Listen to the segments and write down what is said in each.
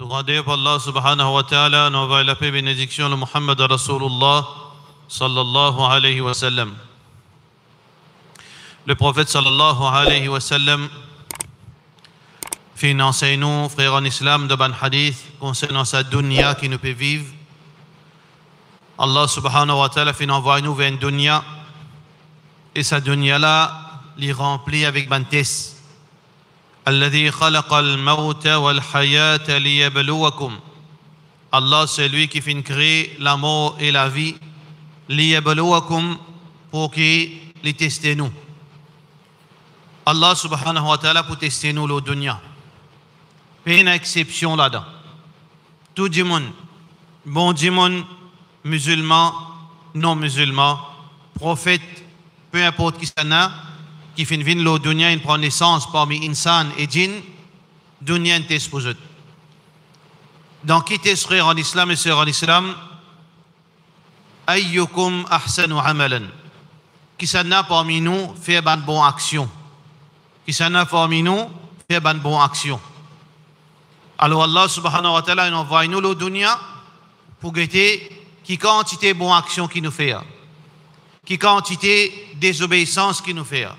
Gradé par Allah subhanahu wa ta'ala, nous va la paix et bénédiction de Muhammad Rasulullah sallallahu alayhi wa sallam. Le prophète sallallahu alayhi wa sallam fait une enseignement, frère en islam, de ban hadith concernant sa dunya qui nous peut vivre. Allah subhanahu wa ta'ala fait envoyer nous vers une dunya et sa dunya là, l'y remplit avec ban test. الذي خلق الموت والحياة ليبلوكم. Allah c'est lui qui fait créer la mort et la vie liyabluwakum pour qu'il les teste nous. Allah subhanahu wa ta'ala pour tester nous le dunya. Pas une exception là-dedans. Tout le monde, bon du monde, musulman, non musulman, prophète, peu importe qui ça n'a, qui fait venir le dunya, il prend naissance parmi insan et djinn, dunya est test pour eux. Donc, qui teste frère en islam et sœur en islam, ayyukum ahsanu amalan. Qui ça n'a parmi nous fait une bonne action. Qui ça n'a parmi nous fait une bonne action. Alors Allah subhanahu wa ta'ala envoie nous le dunya pour guetter qui quantité de bonne action qui nous fait. Qui quantité de désobéissance qui nous fait.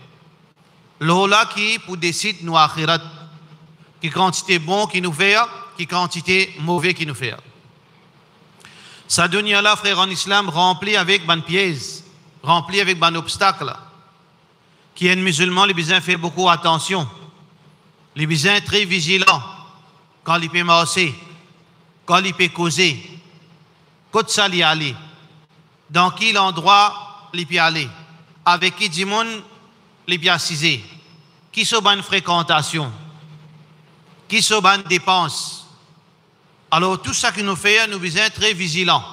L'ola qui pour décider nous akhirat. Qui quantité bon qui nous fait, qui quantité mauvais qui nous fait. Sa dunya là, frère en islam, rempli avec ban pièges, rempli avec ban obstacles. Qui est musulman, les besoins fait beaucoup attention. Les besoins très vigilants. Quand il peut marcher, quand il peut causer, quand ça y aller, dans quel endroit il peut aller, avec qui du monde il peut assiser, qui sont bonne fréquentation, qui sont bonne dépenses. Alors tout ça qui nous fait, nous besoin très vigilants,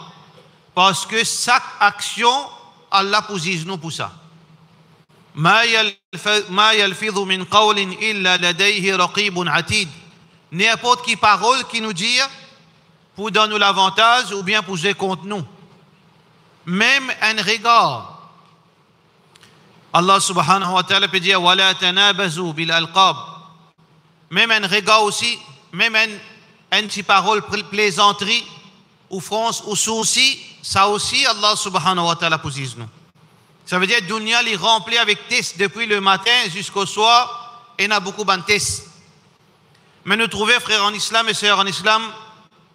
parce que chaque action, Allah pose nous pour ça. ما يلفظ من قول إلا لديه رقيب عتيد. N'importe qui parole qui nous dit pour donner nous l'avantage ou bien pour jouer contre nous. Même un regard. Allah subhanahu wa ta'ala peut dire وَلَا تَنَابَزُوا بِالْأَلْقَابِ. Même un regard aussi, même un petit parole plaisanterie ou France ou souci, ça aussi Allah subhanahu wa ta'ala pose nous. Ça veut dire que dunya est rempli avec tests depuis le matin jusqu'au soir et il y a beaucoup de tests. Mais nous trouvons, frères en islam et sœurs en islam,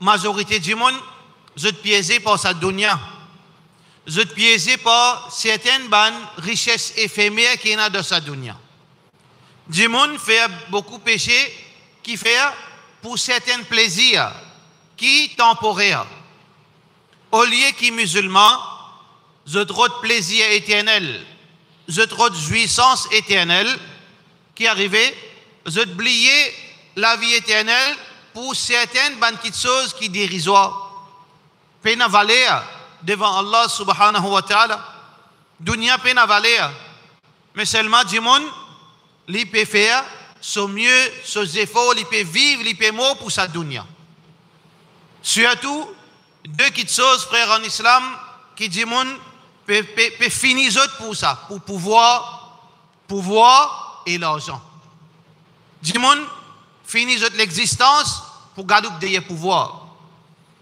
majorité du monde, vous êtes piégés par sa dunya. Vous êtes piégés par certaines richesses éphémères qu'il y a dans sa dunya. Du monde fait beaucoup de péchés qui fait pour certains plaisirs qui sont temporaires. Au lieu qui musulmans, vous avez trop de plaisir éternel, vous avez trop de jouissance éternelle qui arrivait, vous avez oublié la vie éternelle pour certaines petites choses qui dérisoires. Peine à valer devant Allah subhanahu wa ta'ala. Dunya peine à valer. Mais seulement du monde, il peut faire son mieux, ses efforts, il peut vivre, il peut mourir pour sa dunya. Surtout, deux petites choses, frères en islam, qui du monde peut finir pour ça, pour pouvoir et l'argent. Du monde finit l'existence pour garder le pouvoir.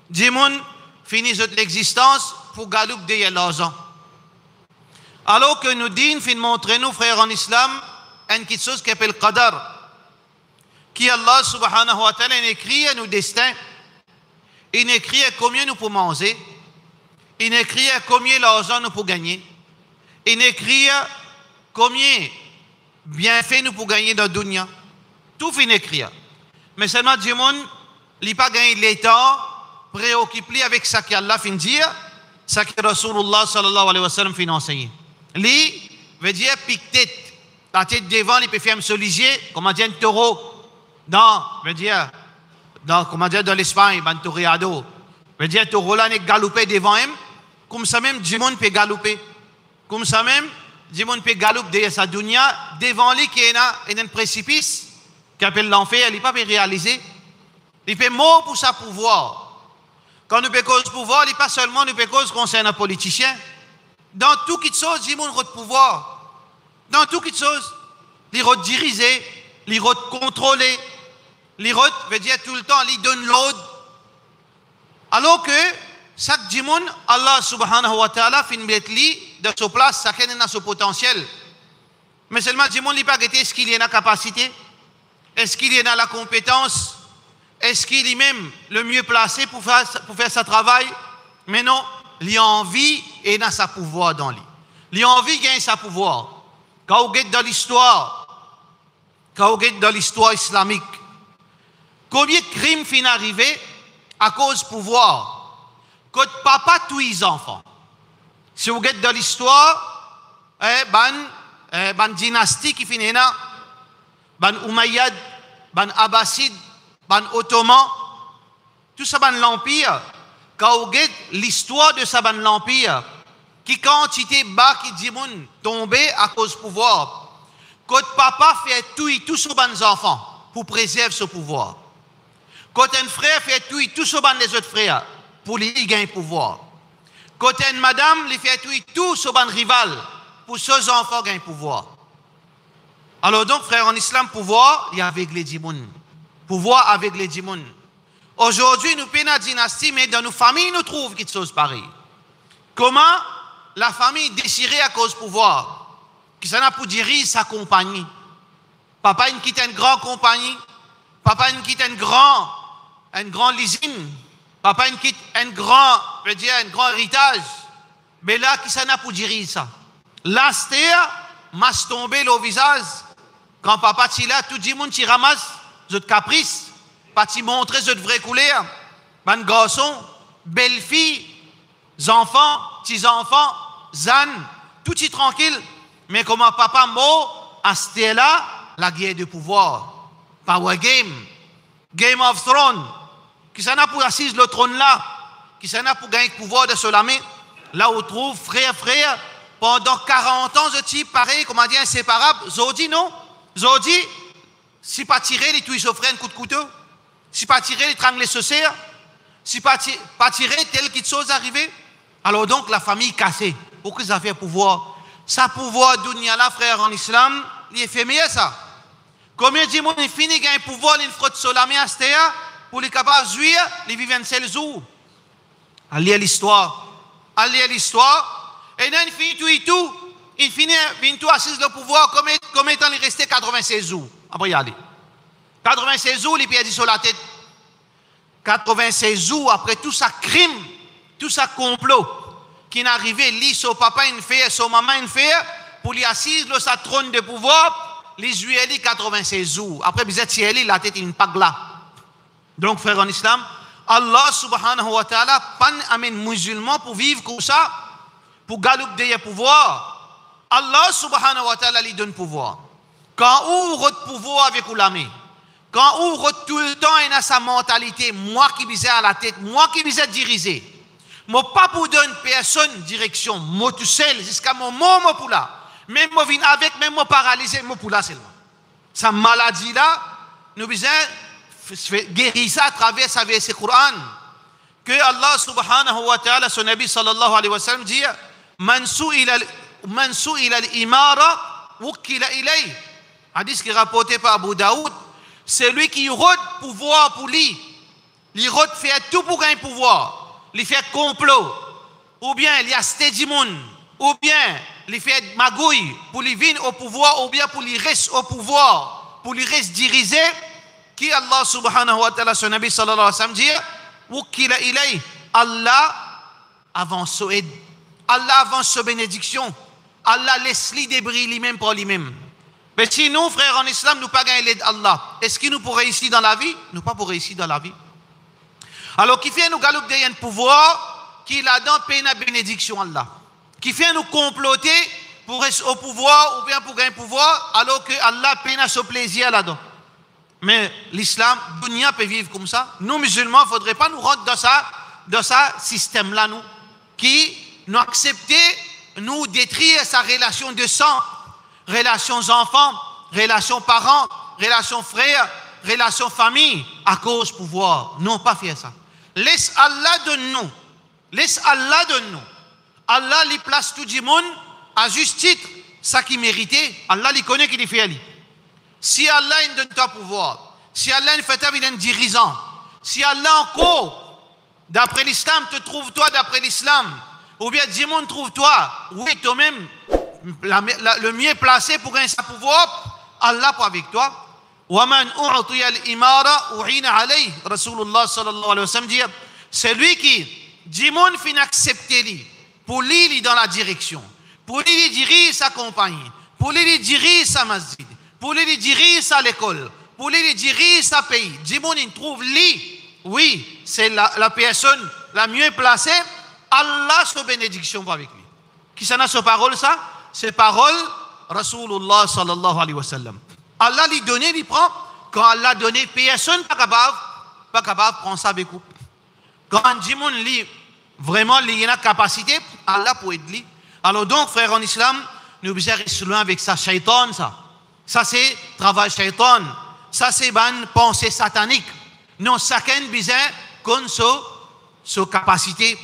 Du monde finit l'existence pour garder l'argent. Alors que nous disons, fin montrer nous, frères en islam, une petite chose qui s'appelle qadar, qui Allah subhanahu wa ta'ala écrit à nos destins, il écrit à combien nous pouvons manger, il écrit à combien l'argent nous pouvons gagner, il écrit à combien bienfaits nous pouvons gagner dans le dunya. Tout finit écrit. Mais seulement du monde, il n'a pas gagné l'état, préoccupé avec ce qu'Allah fin dire, ce que Rasulullah sallallahu alayhi wa sallam fin enseigner. Lui, veut dire pique-tête. La tête devant, il peut faire un soligier, comme on dit un taureau, dans l'Espagne, un toreado. Veut dire un taureau là, il est galopé devant lui, comme ça même, du monde peut galoper. Comme ça même, du monde peut galoper derrière sa dunya, devant lui, qui est un précipice, qui appelle l'enfer, il ne peut pas réaliser. Il peut mourir pour sa pouvoir. Quand nous peut cause pouvoir, il n'est pas seulement nous peut cause concernant un politicien. Dans toute chose, il y a un pouvoir. Dans toute chose, il diriger, il contrôler, il veut dire tout le temps, il donne l'ordre Alors que chaque dimoun, Allah subhanahu wa ta'ala fin metli de sa place, chacun a son potentiel. Mais seulement dimoun n'est pas guetté, est-ce qu'il y a la capacité? Est-ce qu'il y a la compétence? Est-ce qu'il est même le mieux placé pour faire sa travail? Mais non, il a envie et il a sa pouvoir dans lui. Il a envie de gagner sa pouvoir. Quand on regarde dans l'histoire islamique, combien de crimes finissent arriver à cause du pouvoir? Quand papa tous les enfants. Si vous regardez dans l'histoire, ban dynastie qui finit là, ban Umayyad, ban Abbasid, ban Ottoman, tout ça ban l'empire. Quand vous regardez l'histoire de ça ban l'empire, qui quantité bas qui dit moun tombé à cause du pouvoir. Quand papa fait tout sur les enfants pour préserver ce pouvoir. Quand un frère fait tout sur les autres frères pour lui gagner pouvoir. Quand une madame lui fait tout sur les rival pour ceux enfants gagner pouvoir. Alors donc frère en islam pouvoir il y a avec les djimoun. Pouvoir avec les djimoun. Aujourd'hui nous payons la dynastie mais dans nos familles nous trouvons quelque chose pareil. Comment la famille déchirée à cause du pouvoir, qui s'en a pour diriger sa compagnie. Papa il quitte une grande compagnie, papa il quitte un grand leasing, papa il quitte un grand héritage. Mais là, qui s'en a pour diriger ça? Là, c'était m'a tombé le visage. Quand papa t'y là, tout le monde t'y ramasse, votre caprice, pas t'y montrer votre vraie couleur. Ban garçon, belle fille, enfants, petits-enfants, zan, tout y tranquille. Mais comment papa mort, à ce là, la guerre de pouvoir. Power game. Game of Thrones. Qui s'en a pour assise le trône là. Qui s'en a pour gagner le pouvoir de se lamer. Là où on trouve frère, pendant 40 ans, je dis pareil, comment dire, inséparable. Zodi, non? Zodi, si pas tirer, les tuer s'offrir un coup de couteau. Si pas tirer, les trangler se serre. Si pas tirer, telle quelque chose arrivé. Alors donc, la famille cassée. Pourquoi ça fait pouvoir? Ça pouvoir dunya là, frère, en islam, il est fait mieux ça. Combien de gens fini gagner pouvoir, il frotte sur la main à pour les capables de jouir, les vivants de celles où. Allez à l'histoire. Et là, il finit tout. Il finit tout assis le pouvoir, comme étant il restait 96 jours. Après, y aller. 96 jours, il perdit sur la tête. 96 jours après tout ça crime, tout ça complot, qui n'est arrivé, lui, son papa, une fait, son maman, une fait, pour lui assis dans sa trône de pouvoir, les juillet 96 jours. Après, la tête, une pagla. Donc, frère en islam, Allah subhanahu wa ta'ala, pas amène musulman pour vivre comme ça, pour galoper le pouvoir. Allah subhanahu wa ta'ala lui donne pouvoir. Quand on rete pouvoir avec l'ami, quand on rete tout le temps, il a sa mentalité, moi qui visais à la tête, moi qui visais diriger. Moi pas pour donner personne direction, moi tout seul, jusqu'à mon moment pour là. Même moi viens avec, même moi paralysé, moi pour là seulement. Sa maladie là, nous besoin guérir ça à travers sa verset Coran. Que Allah subhanahu wa ta'ala, son Nabi sallallahu alayhi wa sallam dit, Man su'ila al-imara wukila ilay. Hadith qui est rapporté par Abu Daoud, c'est lui qui rôde pouvoir pour lui. Il rôde faire tout pour gagner pouvoir. Il fait complot, ou bien il y a stédimoun, ou bien il fait magouille pour lui venir au pouvoir, ou bien pour lui rester au pouvoir, pour lui rester dirigé, qui Allah subhanahu wa ta'ala, son Nabi sallallahu alayhi wa sallam dit, Wukila ilay, Allah avance son aide, Allah avance sa bénédiction, Allah laisse lui débris lui-même pour lui-même. Mais si nous, frères en islam, nous pas gagner l'aide d'Allah, est-ce qu'il nous pourrait réussir dans la vie? Nous pas pour réussir dans la vie. Alors, qui fait nous galoper derrière un pouvoir qui là-dedans paye la bénédiction Allah. Qui fait nous comploter pour rester au pouvoir ou bien pour gagner pouvoir alors que Allah paye son plaisir là-dedans. Mais l'islam, dunya peut vivre comme ça. Nous, musulmans, il ne faudrait pas nous rendre dans ce système-là, nous, qui nous accepter, nous détruire sa relation de sang, relations enfants, relations parents, relations frères, relations famille, à cause du pouvoir. Non, pas faire ça. Laisse Allah de nous. Laisse Allah de nous. Allah lui place tout le monde à juste titre, ça qui méritait. Allah lui connaît qu'il fait. Si Allah il donne toi pouvoir, si Allah il fait un dirigeant, si Allah encore D'après l'islam, te trouve-toi d'après l'islam. Ou bien Djimoun trouve-toi. Oui, toi-même, le mieux placé pour gagner sa pouvoir, Allah pour avec toi. وَمَنْ أُعْطِيَ الْإِمَارَ أُعِينَ عَلَيْهِ Rasulullah sallallahu alayhi wa sallam dit, c'est lui qui, Djimoun fin accepter lui, pour lui, il dans la direction. Pour lui, il dirige sa compagnie. Pour lui, il dirige sa masjid. Pour lui, il dirige sa l'école. Pour lui, il dirige sa pays. Djimoun, il trouve lui. Oui, c'est la personne la mieux placée. Allah sa bénédiction pour avec lui. Qui s'en a sa parole, ça? C'est parole Rasulullah sallallahu alayhi wa sallam. Allah lui donne, il prend. Quand Allah donne, personne pas capable de prendre ça avec vous. Quand un djimoun lit, vraiment, il a la capacité, Allah peut aider. Alors donc, frères en islam, nous devons rester loin avec ça, shaitan, ça. Ça, c'est travail shaitan. Ça, c'est une pensée satanique. Non, chacun besoin qu'on sa capacité.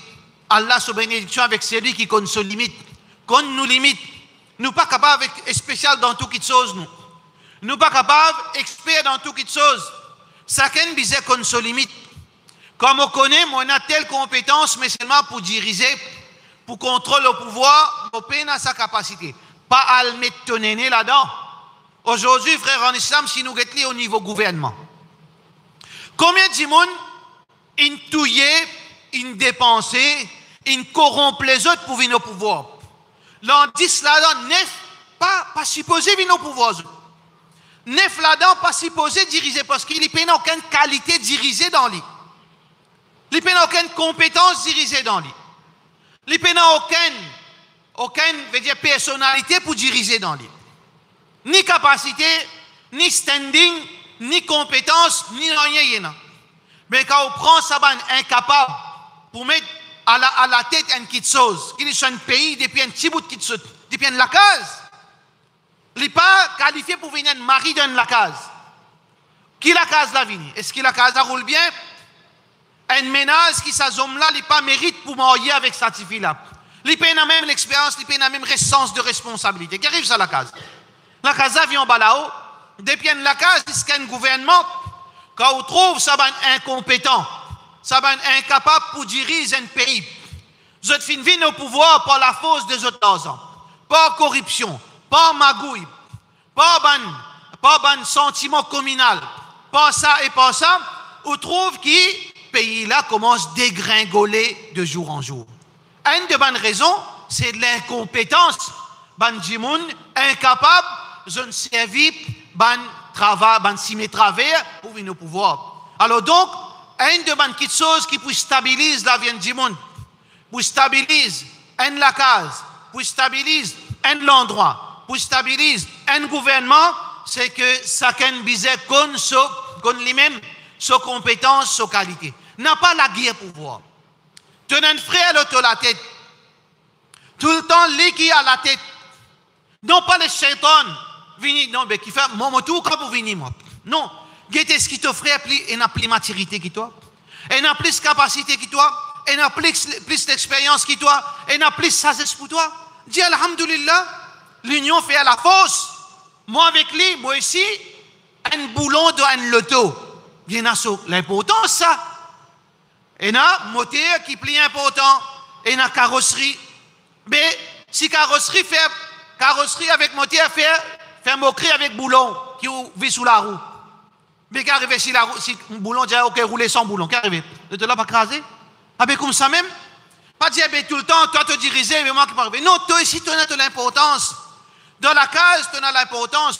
Allah, sa bénédiction avec celui qui connaît ses limites. Qu'on nous limite. Nous pas capables d'être spécial dans toutes les choses, nous. Nous pas capables d'être dans toutes les choses. Chacun besoin qu'on se limite. Comme on connaît, on a telle compétence, mais seulement pour diriger, pour contrôler le pouvoir, on peine à sa capacité. Pas à le mettre ton nez là-dedans. Aujourd'hui, frère en islam, si nous regardons au niveau gouvernement, combien de monde ils touillent, ils dépensent, ils corrompent les autres pour venir au pouvoir? L'on dit là-dedans, neuf, pas supposé venir au pouvoir. Neuf là-dedans, pas supposé diriger, parce qu'il n'y a aucune qualité dirigée dans lui. Il n'y a aucune compétence dirigée dans lui. Il n'y a aucune veut dire, personnalité pour diriger dans lui. Ni capacité, ni standing, ni compétence, ni rien. Mais quand on prend ça, incapable pour mettre à la tête une petite chose, il est sur un pays depuis un petit bout de petite chose, depuis la case. Il n'est pas qualifié pour venir mari dans la case. Qui la case la vini? Est-ce que la case la roule bien? Un ménage qui sa homme là, il pas mérite pour marier avec sa fille là. Il n'a même l'expérience, il n'a même sens de responsabilité. Qui arrive ça la case? La case vient en bas là-haut. Depuis la case, c'est un gouvernement. Quand on trouve ça incompétent, ça incapable pour diriger un pays. Vous êtes fin au pouvoir par la force des autres ans. Par corruption, par magouille, par ban sentiment communal, par ça et par ça, on trouve que le pays là commence à dégringoler de jour en jour. Une de bonnes raisons, c'est de l'incompétence. Ban Djimoun, incapable, je ne servis, ban travail, ban simé travers pour venir au pouvoir. Alors donc, une de bonnes petites choses qui peut stabiliser la vie de Djimoun, pour stabiliser la case, pour stabiliser l'endroit, pour stabiliser un gouvernement, c'est que chacun bizet comme lui-même, sa compétence, sa qualité. N'a pas la guerre pour pouvoir. Tenez un frère à la tête. Tout le temps, lui qui a la tête. Non pas les shaitans. Non, mais qui fait mon tout quand vous venez, moi. Non. Qu'est-ce qui te frère, il n'a plus maturité que toi. Il n'a plus capacité que toi. Il n'a plus d'expérience que toi. Il n'a plus sagesse pour toi. Dis alhamdulillah, l'union fait à la force. Moi avec lui, moi ici, un boulon de un loto. Bien sûr, l'importance, ça. Il y a un moteur qui est plus important. Il y a une carrosserie. Mais si carrosserie avec moteur fait moquerie avec boulon qui vit sous la roue. Mais qui arrive si un boulon dit ok, rouler sans boulon, qui arrive? Ne te l'as pas crasé? Avec comme ça même? Pas dire tout le temps, toi te diriger, mais moi qui m'arrive. Non, toi ici, tu as de l'importance. Dans la case, tu as l'importance.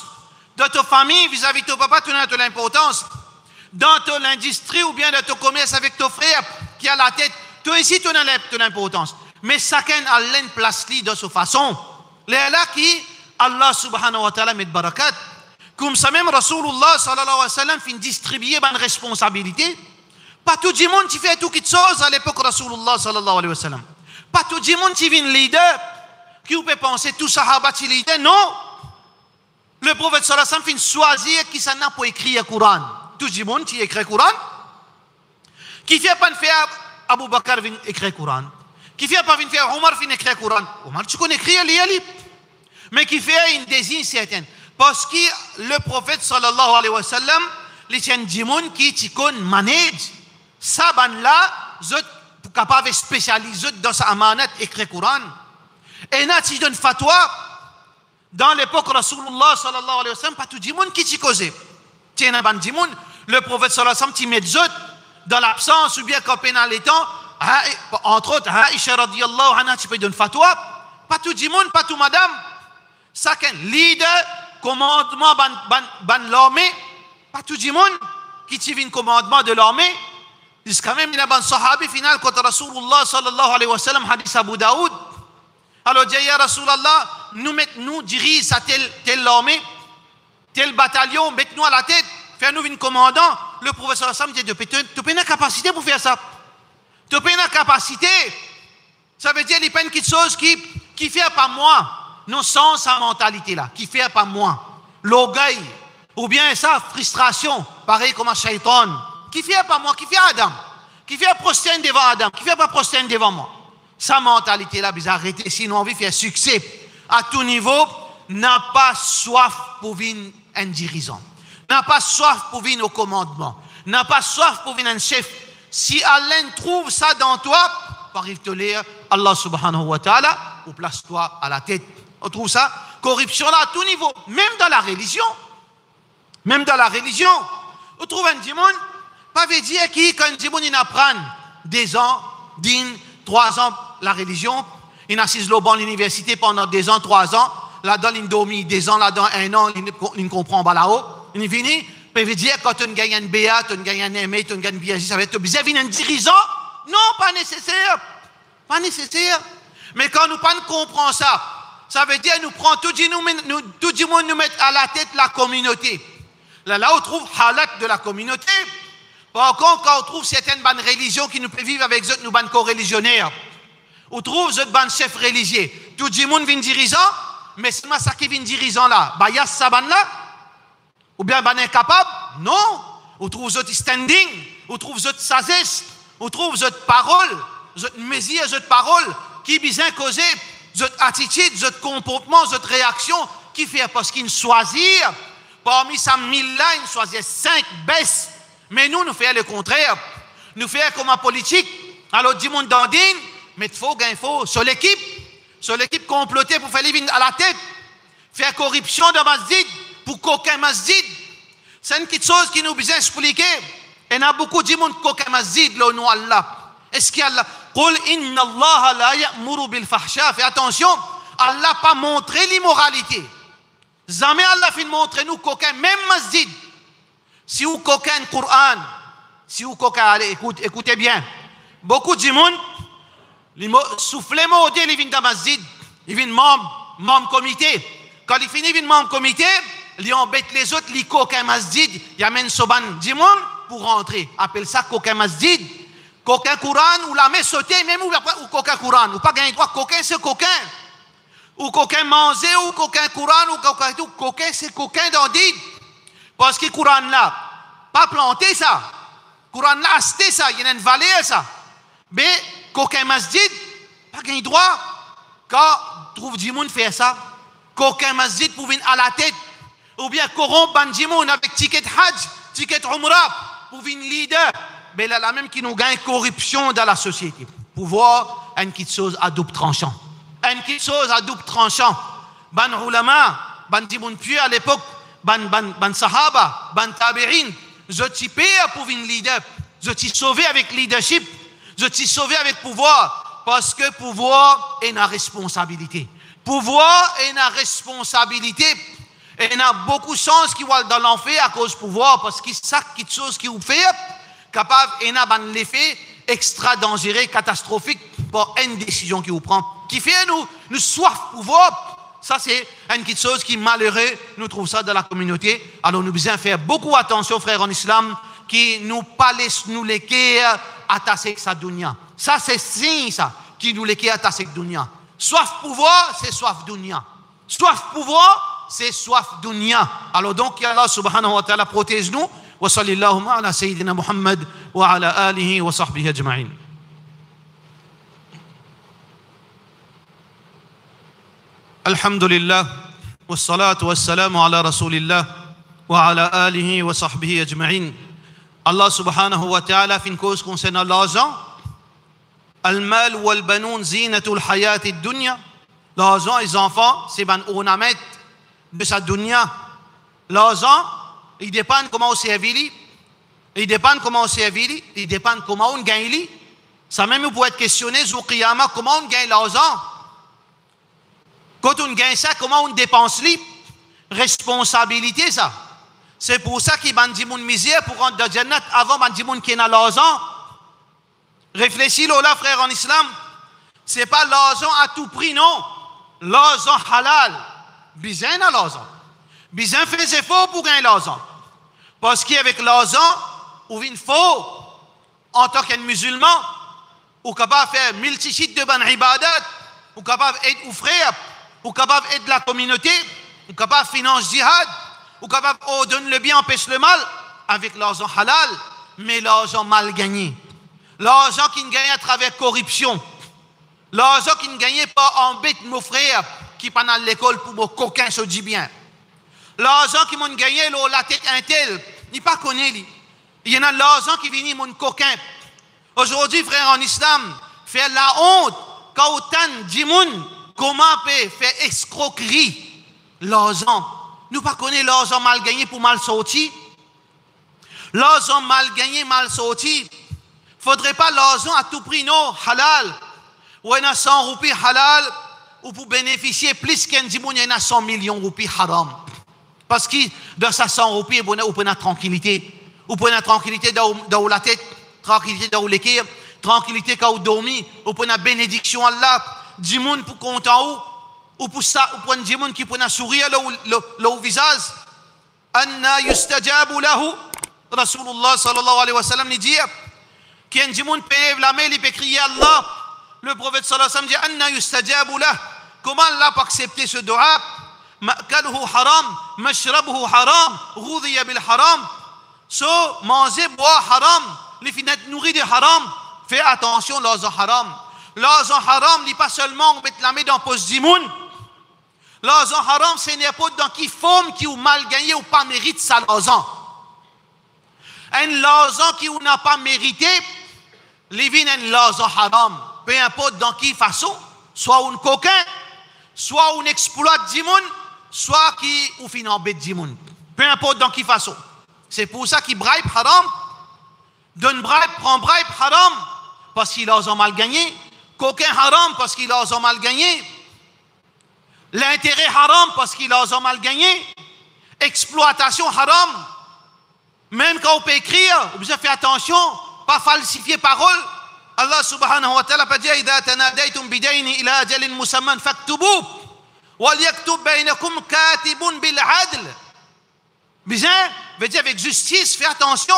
Dans ta famille, vis-à-vis de ton papa, tu as de l'importance. Dans ton industrie ou bien dans ton commerce avec ton frère qui a la tête, toi ici, tu as de l'importance. Mais chacun a une place de sa façon. C'est là qui, Allah subhanahu wa ta'ala met de barakat. Comme ça même, Rasulullah sallallahu alayhi wa sallam fin distribuer une responsabilité. Pas tout le monde qui fait tout quelque chose à l'époque Rasulullah sallallahu alayhi wa sallam. Pas tout le monde qui vient leader, qui peut penser tout sahaba qui leader. Non. Le prophète sallallahu alayhi wa sallam fin choisir qui s'en a pour écrire le Coran. Tout le monde qui écrit le Coran. Qui fait pas faire Abu Bakr vient écrire le Coran. Qui fait pas faire Omar vient écrire le Coran. Omar, tu connais écrire les mais qui fait une désigne certaine. Parce que le prophète sallallahu alayhi wa sallam, les gens qui manage, ça ban là, capable de spécialiser dans sa amanat écrit Coran. Et n'a ti donne fatwa dans l'époque Rasulullah sallallahu alayhi wa sallam, pas tout le monde qui t'y causait. Tiens, ban du monde, le prophète sallallahu alayhi wa sallam t'y met zot dans l'absence ou bien quand pendant les temps, entre autres, Aïcha radiyallahu anha tu peux donner fatwa, pas tout le monde, pas tout madame. Ça qu'un leader, commandement ban l'armée, pas tout le monde qui t'y vient commandement de l'armée. Jusqu'à même il y a un sahabi final quand Rasulullah sallallahu alayhi wa sallam hadith Abu Daoud. Alors dit ya Rasulallah, nous dirige à telle armée, tel bataillon, mettez-nous à la tête, fais-nous une commandant. Le professeur Sam dit, tu as une capacité pour faire ça. Tu as une capacité. Ça veut dire, il y a quelque chose qui fait pas moi. Non, sans sa mentalité là, qui fait pas moi. L'orgueil, ou bien ça, frustration, pareil comme un shaitan. Qui fait pas moi, qui fait Adam. Qui fait prosterne devant Adam, qui fait pas prosterne devant moi. Sa mentalité là, vous arrêtez, sinon on veut faire succès à tout niveau, n'a pas soif pour venir un dirigeant, n'a pas soif pour venir au commandement, n'a pas soif pour venir un chef. Si Allah trouve ça dans toi, arrive te lire Allah subhanahu wa ta'ala, ou place-toi à la tête. On trouve ça, corruption là à tout niveau, même dans la religion. Même dans la religion, on trouve un démon, pas veut dire qu'un démon il apprend des ans, 3 ans la religion, il assise le banc à l'université pendant 2 ans, 3 ans, là-dedans il dormit 2 ans, là-dedans 1 an, il ne comprend pas là-haut, il finit, puis il veut dire quand tu gagnes un BA, tu gagnes un MA, tu gagnes un BA, ça va être obligé de un dirigeant? Non, pas nécessaire, pas nécessaire. Mais quand nous ne comprenons ça, ça veut dire nous prenons tout le monde nous mettre à la tête de la communauté. Là on trouve halat de la communauté. Par contre, quand on trouve certaines bonnes religions qui nous peuvent vivre avec eux, nous bonnes co-religionnaires, on trouve eux bonnes chefs religieux. Tout le monde vient dirigeant, mais c'est ça qui vient dirigeant là. Bah, y a ça là? Ou bien ben incapable? Non. On trouve eux standing, on trouve eux sagesse, on trouve eux parole, eux mesure, eux parole, qui bien causer, eux attitude, eux comportement, eux réaction, qui fait parce qu'ils choisissent, parmi ces 1000 là, ils choisissent 5 baisses. Mais nous faisons le contraire. Nous faisons comme en politique. Alors, du monde dandine, mais il faut, sur l'équipe complotée pour faire les vignes à la tête, faire corruption dans masjid, pour qu'aucun masjid. C'est une petite chose qui nous besoin expliquer. Et il y a beaucoup de monde qu'aucun masjid, là, nous, Allah. Est-ce qu'il y a Allah? Qul inna Allah la ya'muru bil fahsha. Fais attention, Allah n'a pas montré l'immoralité. Jamais Allah fait montrer nous qu'aucun, même masjid. Si vous coquez un Coran, si vous coquez, allez, écoutez bien. Beaucoup de monde, soufflez moi au dé, ils viennent dans masjid, ils viennent membre comité. Quand ils finissent, ils viennent membre comité, ils embêtent les autres, ils coquent un masjid, ils amènent soban du monde pour rentrer. Appelle ça coquin masjid. Coquin Coran, ou la main sautée, même ou coquin Coran, ou pas gagner droit, coquin c'est coquin. Ou coquin manger, ou coquin Coran, ou coquin c'est coquin d'andide. Parce que le Coran là, pas planté ça. Le Coran là, acheté ça, il y a une valeur ça. Mais, qu'aucun masjid, pas gain droit. Quand trouve du monde faire ça, qu'aucun masjid pour venir à la tête, ou bien corrompre un du monde avec ticket hajj, ticket umrah, pour venir leader. Mais là, la même qui nous gagne corruption dans la société. Pouvoir, une petite chose à double tranchant. Une petite chose à double tranchant. Ban ulama, ban du monde pieux à l'époque, ban sahaba, ban tabi'in, je t'y paye pour venir leader, je t'y sauvé avec leadership, je t'y sauvé avec pouvoir, parce que pouvoir est une responsabilité. Pouvoir est une responsabilité, et il y a beaucoup de chances qui vont dans l'enfer à cause du pouvoir, parce que c'est quelque chose qui vous fait capable, et il y a un effet extra dangereux, catastrophique, pour une décision qui vous prend, qui fait nous soif pouvoir. Ça, c'est une petite chose qui, malheureux, nous trouve ça dans la communauté. Alors, nous devons faire beaucoup attention, frères en islam, qui nous pas laisse nous laisser attacher avec sa dunya. Ça, c'est signe, ça, qui nous laisse attacher avec dunya. Soif pouvoir, c'est soif dunya. Soif pouvoir, c'est soif dunya. Alors, donc, Allah subhanahu wa ta'ala protège-nous. Wa sallallahu ala sayyidina Muhammad wa ala alihi wa sahbihi ajma'in. الحمد لله والصلاة والسلام على رسول الله وعلى آله وصحبه أجمعين. Allah subhanahu wa ta'ala fait une cause concernant l'argent. Al-mal wal banoun zinatul hayati dunya. L'argent et les enfants, c'est un ornament de sa dunya. L'argent, il dépend comment on servir, il dépend comment on servir, il dépend comment on gagne. Ça même peut être questionné sur Qiyamah, comment on gagne l'argent. Quand on gagne ça, comment on dépense lui? Responsabilité ça. C'est pour ça qu'il y a des misère pour rentrer dans le Jannat avant des gens qui ont l'argent. Réfléchis là, frère en islam. Ce n'est pas l'argent à tout prix, non. L'argent halal. Bizarre dans l'argent. Bizarre fait des efforts pour gagner l'argent. Parce qu'avec l'argent, on vient faux en tant que musulman. On est capable de faire multitude de bonnes ibadat. On est capable d'aider aux frères. On est capable d'aider la communauté. On est capable de financer le jihad. On est capable de donner le bien, empêcher le mal. Avec l'argent halal. Mais l'argent mal gagné. L'argent qui ne gagne à travers corruption. L'argent qui ne gagne pas en bête nos frères qui pendant à l'école pour vos coquins se dit bien. L'argent qui m'ont gagné la tête intel, il pas connaît. Il y en a l'argent qui vient mon coquin. Aujourd'hui, frère en islam, faire la honte quand autant dit comment peut faire escroquerie l'argent. Nous pas connaît l'argent mal gagné pour mal sorti. L'argent mal gagné, mal sorti. Faudrait pas l'argent à tout prix, non, halal. Ou il y a 100 roupies halal, ou pour bénéficier plus qu'un dimoun, il y a 100 millions de roupies haram. Parce que dans sa 100 roupies, vous pouvez la tranquillité. Vous pouvez la tranquillité dans la tête, tranquillité dans le cœur, tranquillité quand vous dormez, vous pouvez la bénédiction Allah, dimoun pour compter en haut, ou pour ça, ou pour un dimoun qui peut sourire le visage. Anna yustajabu lahu, Rasulullah sallallahu alayhi wa sallam dit, qui un dimoun peut lever la main, il peut crier Allah. Le prophète sallallahu alayhi wa sallam dit, Anna yustajabu lahu, comment Allah peut accepter ce dua? Ma'kaluhu haram, mashrabuhu haram, ghudhiya bil haram. So, manger, boire haram, les finettes nourries de haram. Fais attention, l'argent haram. L'argent haram, n'est pas seulement mettre la main dans le poste d'imoun. L'argent haram, c'est n'importe dans qui forme, qui ou mal gagné ou pas mérite ça l'argent. Un l'argent qui ou n'a pas mérité, les vins un l'argent haram. Peu importe dans qui façon, soit un coquin, soit un exploit d'imoun, soit qui ou fin en bête d'imoun. Peu importe dans qui façon. C'est pour ça qu'il bribe haram, donne bribe, prend bribe haram, parce qu'il a l'argent mal gagné, coquin haram parce qu'il a l'argent mal gagné, l'intérêt haram parce qu'il a l'argent mal gagné, exploitation haram, même quand on peut écrire, vous avez fait attention, pas falsifier parole. Allah subhanahu wa ta'ala peut dire إذا تناديتم بدين إلى أجل مسمى فاكتبوه وليكتب بينكم كاتب بالعدل. Bien, veut dire avec justice, fais attention.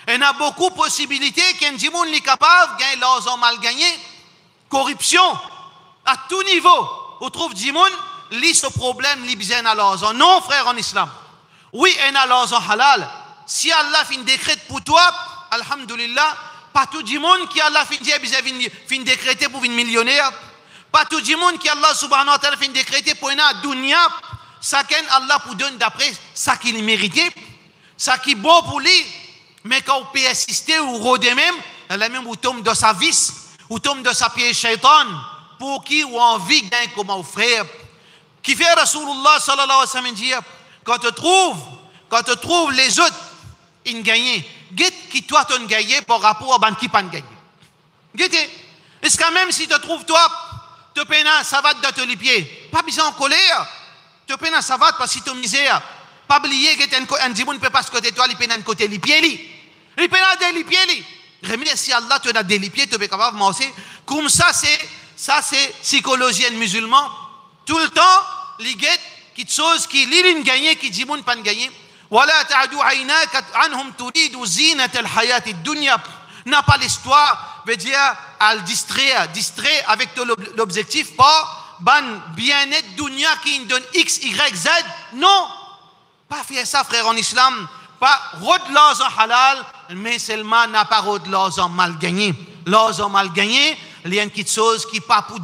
Il y a beaucoup de possibilités qu'un dimoun est capable de gagner l'argent mal gagné. Corruption, à tout niveau. On trouve dimoun, lit ce problème, lit bien à l'argent. Non, frère en islam. Oui, il y a l'argent halal. Si Allah fait un décret pour toi, alhamdulillah, pas tout le monde qui Allah fait un décret pour une millionnaire. Pas tout le monde qui Allah subhanahu wa ta'ala fait un décret pour une dunya. Ça qu'Allah pour donner d'après ça qu'il méritait, ça qui est bon pour lui. Mais quand on peut assister ou rôder même, Allah même ou tombe dans sa vice, ou tombe dans sa piège shaitan, pour qui ou envie d'un comme un frère. Qui fait Rasulullah sallallahu alayhi wa sallam dire, quand tu trouves les autres, ils gagnent. Guette qui toi t'en gagné par rapport à ban qui pas gagné. Guette. Est-ce que même si tu trouves toi, tu peines un savate dans les pieds, pas besoin en colère. Tu peines un savate parce que tu misère. Pas oublier que un dimoun ne peut pas se côté toi, il peine un côté les pieds. Il peine un des pieds. Remercie Allah, tu as des pieds, tu es capable de manger. Comme ça, c'est psychologie musulman. Tout le temps, les guettes, qui chose qui l'île gagné, qui dimoun pas gagné. ولا تعد عيناك عنهم تريد زينة الحياة الدنيا n'a pas l'histoire veut dire à le distraire avec l'objectif pas ban bien-être dunya qui donne X, Y, Z non pas faire ça frère en islam pas rod l'argent halal mais seulement n'a pas rod l'argent mal gagné il y a une petite chose qui pas pour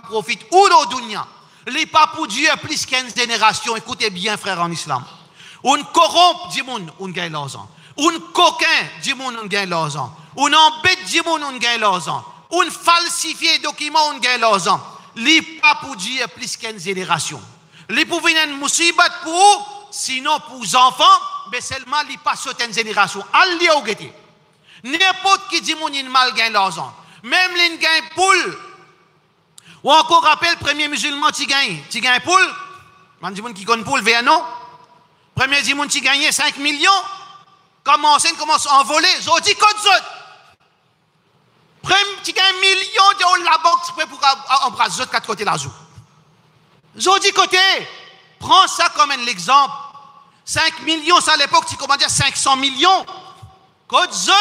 profite ou le dunya les pas pour Dieu plus qu'une génération écoutez bien frère en islam. Un corrompt, dit moun, on gagne l'argent. Un coquin, dit moun, on gagne l'argent. Un embête, dit moun, on gagne l'argent. on falsifie documents, on gagne l'argent. Li pas pour dire plus qu'une génération. Li pour venir une musibat pour, sinon pour les enfants, mais seulement li pas sur une génération. Alli au gueté. N'importe qui dit mon mal gagne l'argent. Même les gagne poule. Ou encore rappelle premier musulman qui gagne poule. Man dit qui connaît poule vers non. Premier dit qui gagne 5 millions. Commence à envoler. Zo dit code zot. Premier qui gagne millions de la banque prêt pour embrasser zot quatre côtés la joue. Zo dit côté. Prends ça comme un exemple. 5 millions, ça à l'époque, tu comment dire 500 millions. Code zot.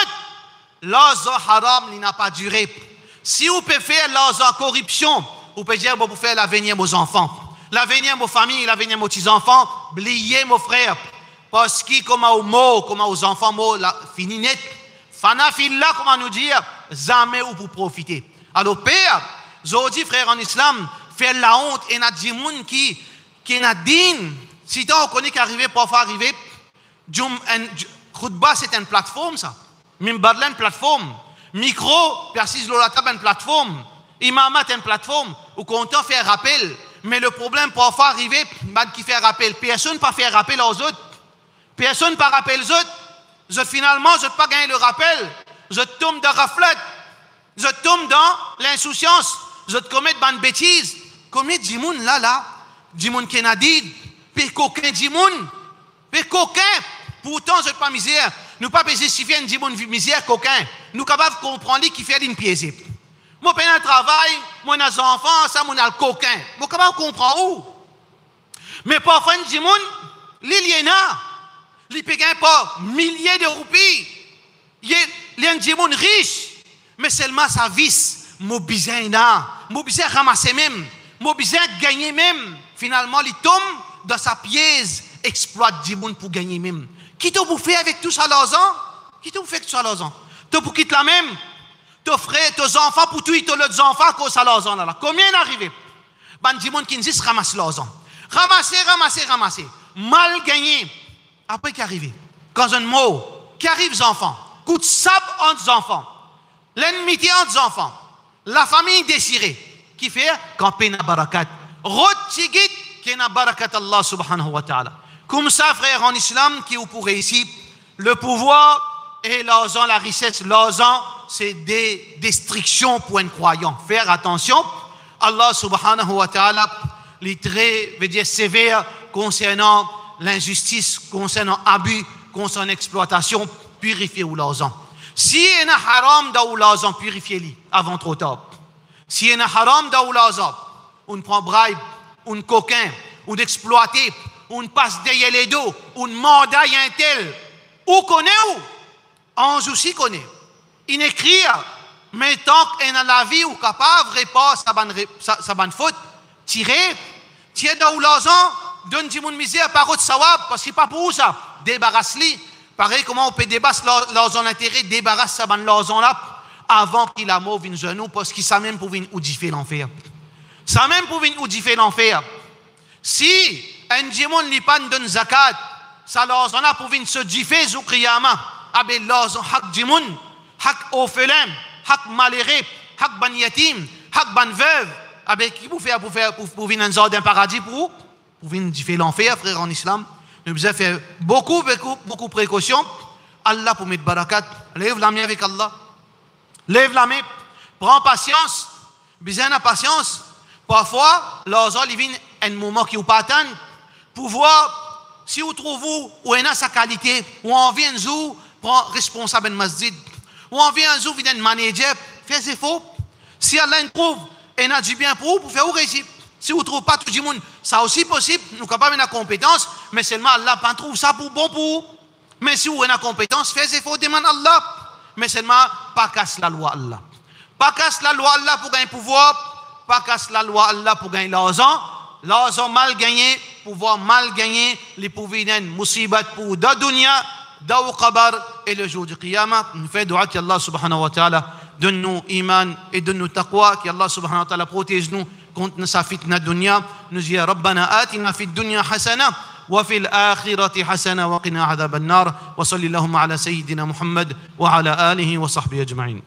L'argent haram, il n'a pas duré. Si vous pouvez faire l'argent corruption, vous pouvez dire, bon, vous faire l'avenir de vos enfants, l'avenir de vos familles, l'avenir de vos petits-enfants, oubliez, mon frère. Parce que, comme aux enfants, fini net. Fana filla, comment nous dire, jamais ou pour profiter. Alors, père, Zodi, frère en islam, faire la honte, et n'a dit moun qui n'a dit, si on connaît qu'arriver, parfois arriver, Khutba, c'est une plateforme, ça. Mimbarla, une plateforme. Micro, Persis Lolatab, une plateforme. Imamat, une plateforme. Ou content faire rappel. Mais le problème, parfois, arriver, qui fait rappel. Personne ne peut faire rappel aux autres. Personne ne peut rappeler aux autres. Finalement, je ne peux pas gagner le rappel. Je tombe dans la raflette. Je tombe dans l'insouciance. Je commets de bêtises. Combien de dimoun là, dimoun qui n'a dit, puis coquin dimoun, puis coquin. Pourtant, je ne pas misère. Nous pas justifier une dimoun misère coquin. Nous capables de comprendre qui fait une pièce. Moi, j'ai un travail, moi, j'ai des enfants, ça, moi, j'ai le coquin. Moi, capable de comprendre où. Mais parfois, une dimoun, l'iliena, il paye pas milliers de roupies. Il y a un dimoun riche, mais seulement sa vis, mon besoin ramasser même, mon besoin gagner même. Finalement, il tombe dans sa pièce, exploite dimoun pour gagner même. Qui te vous fait avec tout ça l'argent? Qui te vous fait avec tout ça l'argent? Tu pour quitter la même? Tu frères, tes enfants pour tout, tu les enfants cause ça l'argent là. Combien d'arrivés? Ben dimoun qui dit ramasse l'argent. Ramasser. Mal gagné. Après qui arrive? Quand un mot qui arrive aux enfants, coup de sable entre les enfants, l'ennemité entre les enfants, la famille désirée, qui fait camper na barakat. Rotigit qui na barakat Allah subhanahu wa ta'ala. Comme ça, frère en islam, qui vous pourrez ici, le pouvoir et l'argent, la richesse, l'argent, c'est des destructions pour un croyant. Faire attention, Allah subhanahu wa ta'ala, les très, veut dire sévère concernant l'injustice, concernant abus, concernant exploitation, purifier ou l'argent. Si il y a haram dans l'argent, purifiez-le avant trop tard. Si il y a haram dans l'argent, on prend bribe, on coquin, on exploiter, on passe derrière les dos, on mandat un tel. Ou connaît où? Ange aussi connaît. Il écrit, mais tant qu'il a la vie ou capable, répare sa bonne faute, tirer dans l'argent, donne-lui mon misère par autre sawab, parce que c'est pas pour ça. Débarrasse-lui. Pareil, comment on peut débarrasser l'argent d'intérêt, débarrasse sa bonne l'argent là, avant qu'il a mauve une genou, parce qu'il sait même pour venir oudifier l'enfer. Ça même pour venir oudifier l'enfer. Si un djimon n'est pas donne zakat, ça l'argent là pour venir se differ sous kriyama, avec l'argent hak djimon, hak orphelin, hak maléré, hak ban yatim, hak ban veuve, avec qui vous faire pour venir un jardin paradis pour venir differ l'enfer, frère en islam. Nous devons faire beaucoup de précautions. Allah pour mettre barakat. Lève la main avec Allah. Lève la main. Prends patience. Besoin de patience. Parfois, l'argent, il vient un moment qui vous pas attendre pour voir si vous trouvez où est sa qualité, ou on vient un jour, prend responsable de masjid, ou on vient un jour, vient un manager, faites des efforts. Si Allah trouve, et a du bien pour vous faire où réussir. Si vous ne trouvez pas tout le monde, ça aussi possible, nous sommes capables de la compétence, mais seulement Allah ne trouve ça pour bon pour vous. Mais si vous avez la compétence, faites efforts, demandez Allah. Mais seulement, pas casse la loi Allah. Pas casse la loi Allah pour gagner pouvoir, pas casse la loi Allah pour gagner l'argent. L'argent mal gagné, pouvoir mal gagné, les pouvoirs musibat pour da dunya, da qabar et le jour du qiyamah. Nous faisons dua qu'Allah subhanahu wa ta'ala donne-nous iman et donne-nous taqwa, qu'Allah subhanahu wa ta'ala protège-nous contre sa fitna dunya. Nous disons ربنا آتنا في الدنيا حسنة وفي الآخرة حسنة وقنا عذاب النار وصلى اللهم على سيدنا محمد وعلى آله وصحبه أجمعين.